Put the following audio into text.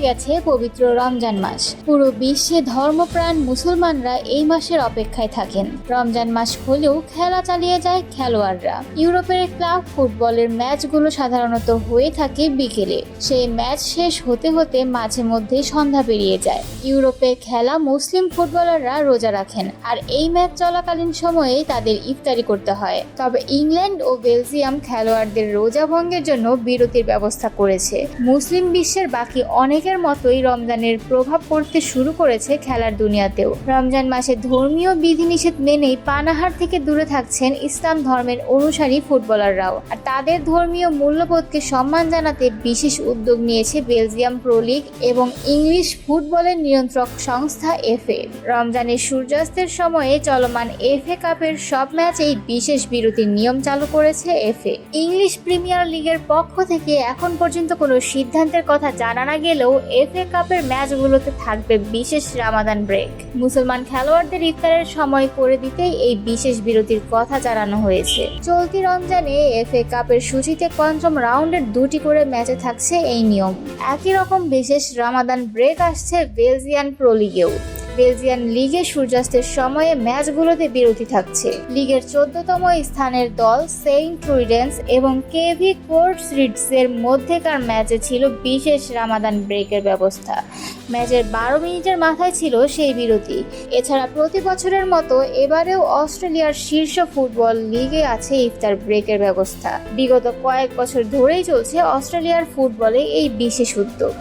গেছে পবিত্র রমজান মাস। পুরো বিশ্বে ধর্মপ্রাণ মুসলমানরা এই মাসের অপেক্ষায় থাকেন। রমজান মাস হলেও খেলা চালিয়ে যায় খেলোয়াড়রা। ইউরোপের ক্লাব ফুটবলের ম্যাচগুলো সাধারণত হয়ে থাকে বিকেলে। সেই ম্যাচ শেষ হতে হতে মাঝে মধ্যেই সন্ধ্যা পেরিয়ে যায়। ইউরোপে খেলা মুসলিম ফুটবলাররা রোজা রাখেন, আর এই ম্যাচ চলাকালীন সময়ে তাদের ইফতারি করতে হয়। তবে ইংল্যান্ড ও বেলজিয়াম খেলোয়াড়দের রোজা ভঙ্গের জন্য বিরতির ব্যবস্থা করেছে। মুসলিম বিশ্বের বাকি অনেকের মতোই রমজানের প্রভাব পড়তে শুরু করেছে খেলার দুনিয়াতেও। রমজান মাসে ধর্মীয় বিধিনিষেধ মেনেই পানাহার থেকে দূরে থাকছেন ইসলাম ধর্মের অনুসারী ফুটবলাররাও। আর তাদের ধর্মীয় মূল্যবোধকে সম্মান জানাতে বিশেষ উদ্যোগ নিয়েছে বেলজিয়াম প্রো লিগ এবং ইংলিশ ফুটবলের নিয়ন্ত্রক সংস্থা এফএ। রমজানের সূর্যাস্তের সময়ে চলমান এফএ কাপের সব ম্যাচেই বিশেষ বিরতির নিয়ম চালু করেছে এফএ। ইংলিশ প্রিমিয়ার লিগের পক্ষ থেকে এখন পর্যন্ত কোনো সিদ্ধান্তের কথা জানা না গেলেও এফএ কাপের ম্যাচগুলোতে থাকবে বিশেষ রামাদান ব্রেক। মুসলমান খেলোয়াড়দের ইফতারের সময় করে দিতেই এই বিশেষ বিরতির কথা জানানো হয়েছে। চলতি রমজানে এফএ কাপের সূচিতে পঞ্চম রাউন্ডের 2টি করে ম্যাচে থাকছে এই নিয়ম। একই রকম বিশেষ রামাদান ব্রেক আসছে বেলজিয়ান প্রো লিগেও। বেলজিয়ান লিগে সূর্যাস্তের সময়ে ম্যাচগুলোতে বিরতি থাকছে। লিগের 14তম স্থানের দল সেইন্ট ট্রুইডেন্স এবং কেভি কোর্টসরিডসের মধ্যেকার ম্যাচে ছিল বিশেষ রামাদান ব্রেকের ব্যবস্থা। ম্যাচের 12 মিনিটের মাথায় ছিল সেই বিরতি। এছাড়া প্রতি বছরের মতো এবারেও অস্ট্রেলিয়ার শীর্ষ ফুটবল লিগে আছে ইফতার ব্রেকের ব্যবস্থা। বিগত কয়েক বছর ধরেই চলছে অস্ট্রেলিয়ার ফুটবলে এই বিশেষ উদ্যোগ।